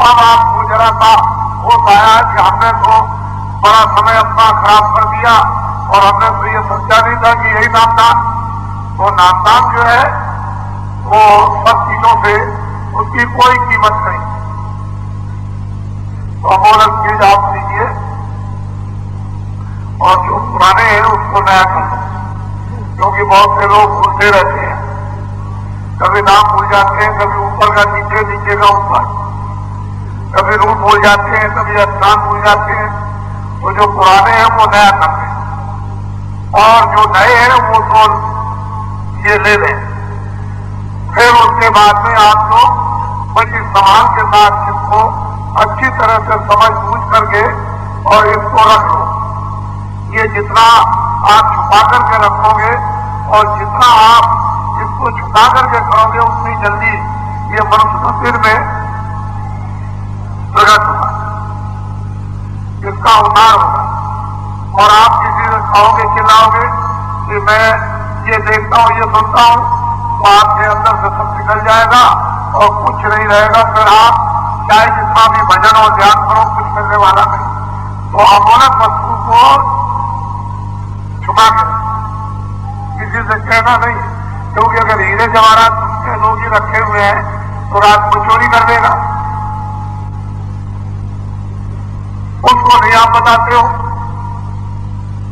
अब आपको जरा सा होश आया कि हमने तो बड़ा समय अपना खराब कर दिया और हमने तो ये सोचा नहीं था कि यही नामदान। तो नामदान जो है वो सब चीजों से उसकी कोई कीमत नहीं। तो अमोलक चीज आप लीजिए और जो पुराने हैं उसको नया कर दो, क्योंकि बहुत से लोग भूलते रहते हैं, कभी नाम भूल जाते हैं, कभी ऊपर का नीचे, नीचे का ऊपर, कभी रूप भूल जाते हैं, कभी स्थान भूल जाते हैं। तो जो पुराने हैं वो नया कर दें और जो नए हैं वो तो ये ले लें। फिर उसके बाद में आप लोग बड़ी संभाल के साथ इसको अच्छी तरह से समझ बूझ करके और इसको रख लो। ये जितना आप छुपा करके रखोगे और जितना आप इसको छुपा करके करोगे उतनी जल्दी ये मनुष्य सिर में प्रकट होगा, इसका उद्धार होगा। और आप किसी से कहोगे, चिल्लाओगे कि मैं ये देखता हूं, ये सुनता हूं, तो आपके अंदर से सब निकल जाएगा और कुछ नहीं रहेगा। फिर आप चाहे जितना भी भजन और ध्यान करो, कुछ करने वाला नहीं। तो अमोलक वस्तु को छुपा के किसी से कहना नहीं, क्योंकि अगर हीरे जवाहरात उसके लोग ही रखे हुए हैं तो रात को चोरी कर देगा। उसको नहीं आप बताते हो।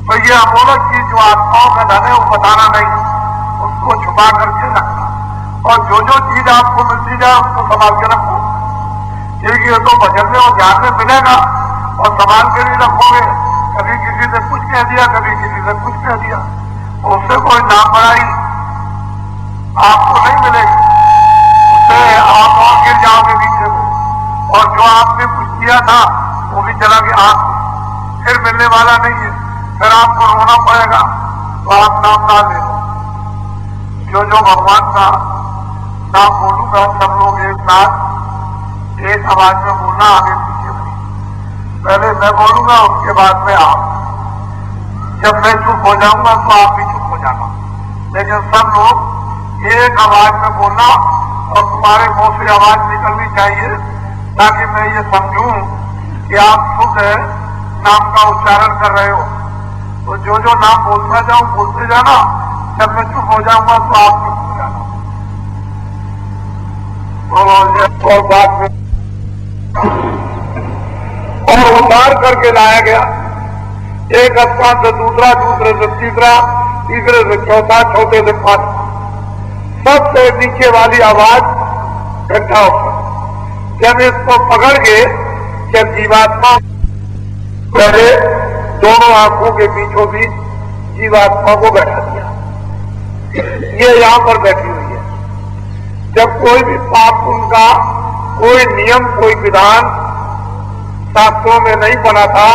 तो ये अमोलक चीज जो आत्माओं का धन है वो बताना नहीं, उसको छुपा करके रखना। और जो जो चीज आपको मिलती जाए उसको संभाल के रखो, क्योंकि ये तो भजन में और ध्यान में मिलेगा और संभाल के नहीं रखोगे। कभी किसी से कुछ कह दिया, कभी किसी से कुछ कह दिया, तो उससे कोई नाम बढ़ाई आपको नहीं मिलेगी, उससे आप और गिर जाओगे नीचे को। और जो आपने कुछ किया था वो भी चला गया, आप फिर मिलने वाला नहीं है, फिर आपको रोना पड़ेगा। तो आप नाम ना ले लो। जो भगवान का नाम बोलूंगा सब लोग एक साथ एक आवाज में बोलना, आगे पीछे नहीं। पहले मैं बोलूंगा, उसके बाद में आप। जब मैं चुप हो जाऊंगा तो आप भी चुप हो जाना, लेकिन सब लोग एक आवाज में बोलना और तुम्हारे मुंह से आवाज निकलनी चाहिए, ताकि मैं ये समझूं कि आप शुद्ध नाम का उच्चारण कर रहे हो। तो जो नाम बोलता जाऊं बोलते जाना, जब मैं चुप हो जाऊंगा तो आप चुप हो जाना। और बात में और उद्धार करके लाया गया, एक स्थान से दूसरा, दूसरे से तीसरा, तीसरे से चौथा, चौथे से पांचवा, सबसे नीचे वाली आवाज इकट्ठा होकर जब इसको पकड़ के, जब जीवात्मा पहले दोनों आंखों के बीचों बीच जीवात्मा को बैठा दिया, ये यहां पर बैठी हुई है। जब कोई भी पाप उनका कोई नियम, कोई विधान शास्त्रों में नहीं बना था,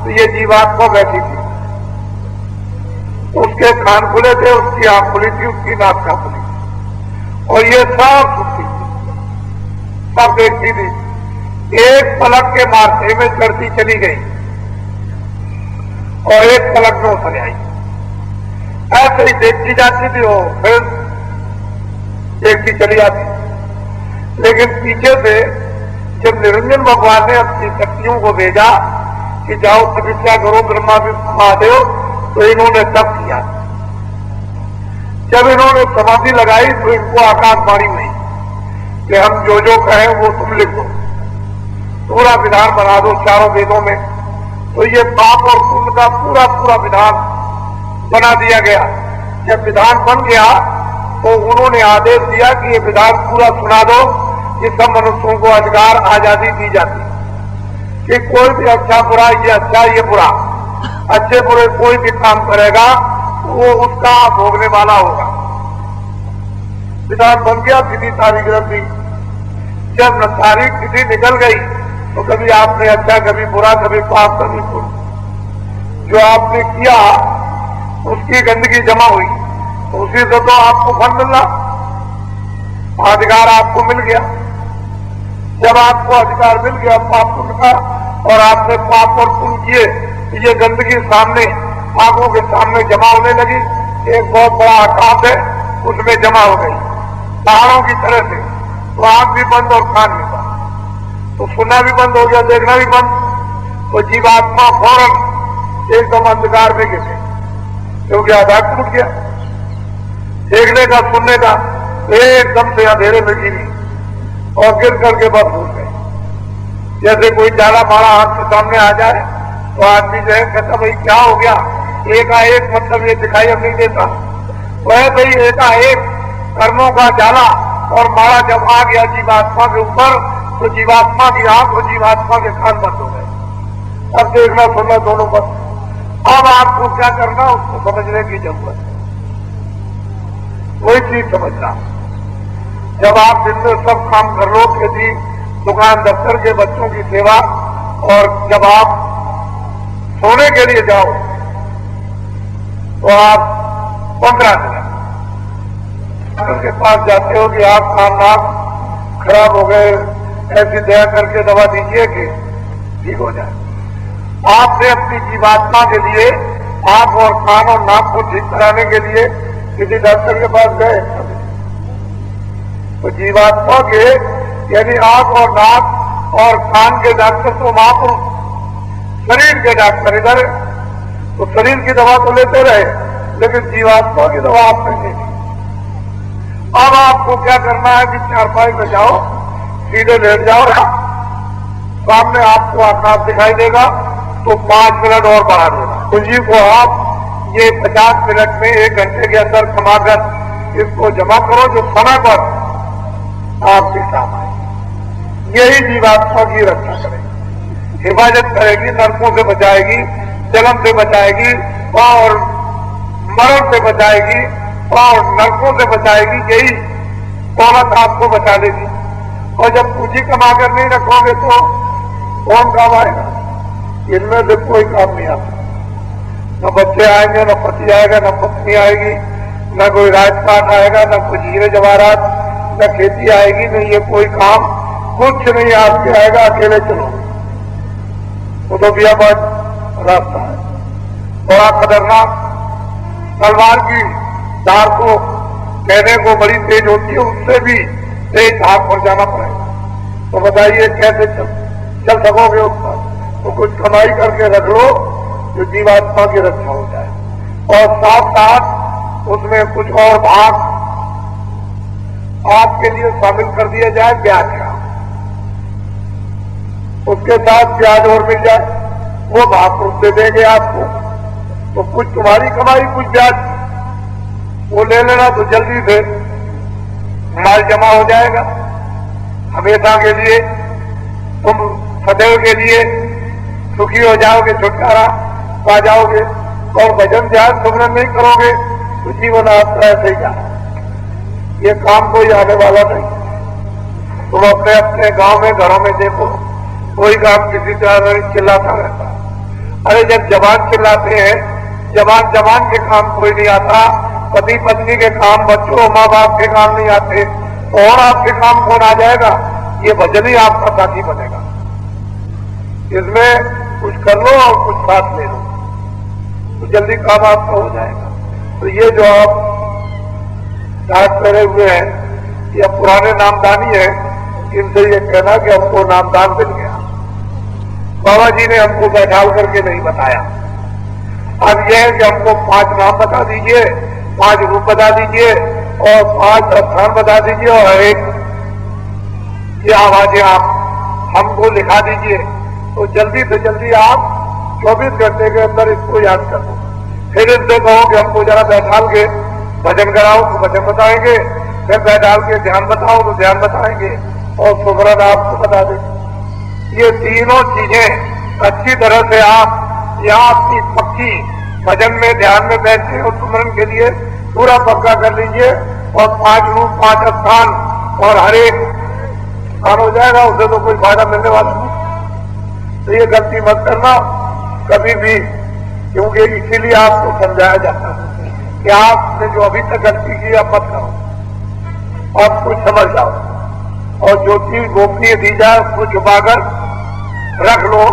तो ये जीवात्मा बैठी थी। उसके कान खुले थे, उसकी आंख खुली थी, उसकी नाक का खुली, और ये सब सुनती थी, सब देखती थी। एक पलक के मारते में चढ़ती चली गई और एक पलक में उतर आई। ऐसे ही देखती जाती थी, वो फिर देखती चली जाती। लेकिन पीछे से जब निरंजन भगवान ने अपनी शक्तियों को भेजा कि जाओ तपस्या करो ब्रह्मा महादेव, तो इन्होंने तब किया। जब इन्होंने समाधि लगाई तो इनको आकाशवाणी हुई कि हम जो जो कहें वो तुम लिख दो, पूरा विधान बना दो चारों वेदों में। तो ये पाप और पुण्य का पूरा पूरा विधान बना दिया गया। जब विधान बन गया तो उन्होंने आदेश दिया कि ये विधान पूरा सुना दो, कि सब मनुष्यों को अधिकार आजादी दी जाती कि कोई भी अच्छा बुरा, ये अच्छा ये बुरा, अच्छे बुरे कोई भी काम करेगा वो उसका भोगने वाला होगा। विधान बन गया, तिथि तारीख रख दी। जब न तारीख तिथि निकल गई तो कभी आपने अच्छा, कभी बुरा, कभी पाप, कभी पुण्य, जो आपने किया उसकी गंदगी जमा हुई, तो उसी से तो आपको फल मिल रहा, अधिकार आपको मिल गया। जब आपको अधिकार मिल गया पाप पुण्य का और आपने पाप और पुण्य किए, तो ये गंदगी सामने आंखों के सामने जमा होने लगी। एक बहुत बड़ा आकाश है उसमें जमा हो गई पहाड़ों की तरह से, तो आंख भी बंद और कान भी बंद। तो सुनना भी बंद हो गया, देखना भी बंद। तो जीवात्मा फौरन एकदम अंधकार में गिर गई, क्योंकि आधार टूट गया। देखने का सुनने का एकदम से अंधेरे में गिरी और गिर करके बस हो गई। जैसे कोई जाला मारा हाथ के सामने आ जाए तो आदमी जो है कहता भाई क्या हो गया, एकाएक मतलब ये दिखाई अब नहीं देता। वह भाई एकाएक कर्मों का जाला और मारा जब आ गया जीवात्मा के ऊपर, तो जीवात्मा की आंख और जीवात्मा के कान बंद हो गए। अब देखना सुनना दोनों बंद। अब आपको क्या करना, उसको समझने की जरूरत है। वही चीज समझना, जब आप दिन में सब काम कर लो, खेती, दुकान, दफ्तर के बच्चों की सेवा, और जब आप सोने के लिए जाओ तो आप 15 मिनट डॉक्टर के पास जाते हो कि आपका नाक खराब हो गए, ऐसी दया करके दवा दीजिए कि ठीक हो जाए। आपने अपनी जीवात्मा के लिए आंख और कान और नाक को ठीक कराने के लिए किसी डॉक्टर के पास गए, तो जीवात्मा के यानी आंख और नाक और कान के डॉक्टर तो महापुरुष, शरीर के डॉक्टर इधर, तो शरीर की दवा तो लेते रहे, लेकिन जीवात्मा की दवा आपने नहीं दी। अब आपको क्या करना है कि चारपाई में जाओ, सीधे लेट जाओ, सामने आपको आकाश दिखाई देगा, तो 5 मिनट और बढ़ा देना। पूंजी को आप ये 50 मिनट में 1 घंटे के अंदर कमाकर इसको जमा करो, जो समय पर आपके काम आए। यही जीवात्मा की रक्षा करेगी, हिफाजत करेगी, नरकों से बचाएगी, जन्म से बचाएगी और मरण से बचाएगी और नरकों से बचाएगी। यही दौलत आपको बचा लेगी। और जब पूंजी कमाकर नहीं रखोगे तो कौन काम आएगा? इनमें से कोई काम नहीं आता। न बच्चे आएंगे, न पति आएगा, न पत्नी आएगी, न कोई राजपाट आएगा, न कुछ हीरे जवाहरात, न खेती आएगी, न ये कोई काम, कुछ नहीं आपके आएगा। अकेले चलो, वो तो बियाबाद रास्ता है, बड़ा खतरनाक। तलवार की धार को कहने को बड़ी तेज होती है, उससे भी तेज धार पर जाना पड़ेगा। तो बताइए कैसे चल सकोगे उस पर? तो कुछ कमाई करके रख लो जो जीवात्मा की रक्षा हो जाए, और साथ साथ उसमें कुछ और भाग आपके लिए शामिल कर दिया जाए ब्याज का, उसके साथ ब्याज और मिल जाए, वो भाग उससे देंगे आपको। तो कुछ तुम्हारी कमाई, कुछ ब्याज, वो ले लेना, तो जल्दी से माल जमा हो जाएगा। हमेशा के लिए तुम सदैव के लिए सुखी हो जाओगे, छुटकारा पा जाओगे। और भजन ध्यान सुमरन नहीं करोगे तो जीवन आपका ऐसे ही जाए, ये काम कोई आने वाला नहीं। तुम अपने अपने गांव में, घरों में देखो, कोई काम किसी तरह चिल्लाता रहता। अरे जब जवान चिल्लाते हैं, जवान के काम कोई नहीं आता, पति पत्नी के काम, बच्चों माँ बाप के काम नहीं आते, और आपके काम कौन आ जाएगा? ये भजन ही आपका साथी बनेगा। इसमें कुछ कर लो और कुछ साथ ले लो, तो जल्दी काम आपका हो जाएगा। तो ये जो आप दांत पहने हुए हैं, ये पुराने नामदानी है, इनसे ये कहना कि हमको नामदान मिल गया। बाबा जी ने हमको बैठाल करके नहीं बताया। अब यह है कि हमको 5 नाम बता दीजिए, 5 रूप बता दीजिए और 5 स्थान बता दीजिए, और हर एक ये आवाजें आप हमको लिखा दीजिए। तो जल्दी से जल्दी आप 24 घंटे के अंदर इसको याद कर दो। फिर इनसे कहो कि हमको जरा बैठाल के भजन कराओ तो भजन बताएंगे, फिर बैठाल के ध्यान बताओ तो ध्यान बताएंगे, और सुमरन आपको बता देंगे। ये तीनों चीजें अच्छी तरह से आप यहाँ अपनी पक्की भजन में, ध्यान में बैठे और सुमरन के लिए पूरा पक्का कर लीजिए। और 5 रूप, 5 स्थान और हर एक स्थान हो जाएगा, उसे तो कोई फायदा मिलने वाला नहीं। तो ये गलती मत करना कभी भी, क्योंकि इसीलिए आपको समझाया जाता है कि आपने जो अभी तक गलती की आप मत करो, आप कुछ समझ जाओ, और जो चीज गोपनीय दी जाए उसको छुपाकर रख लो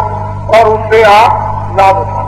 और उससे आप लाभ उठाओ।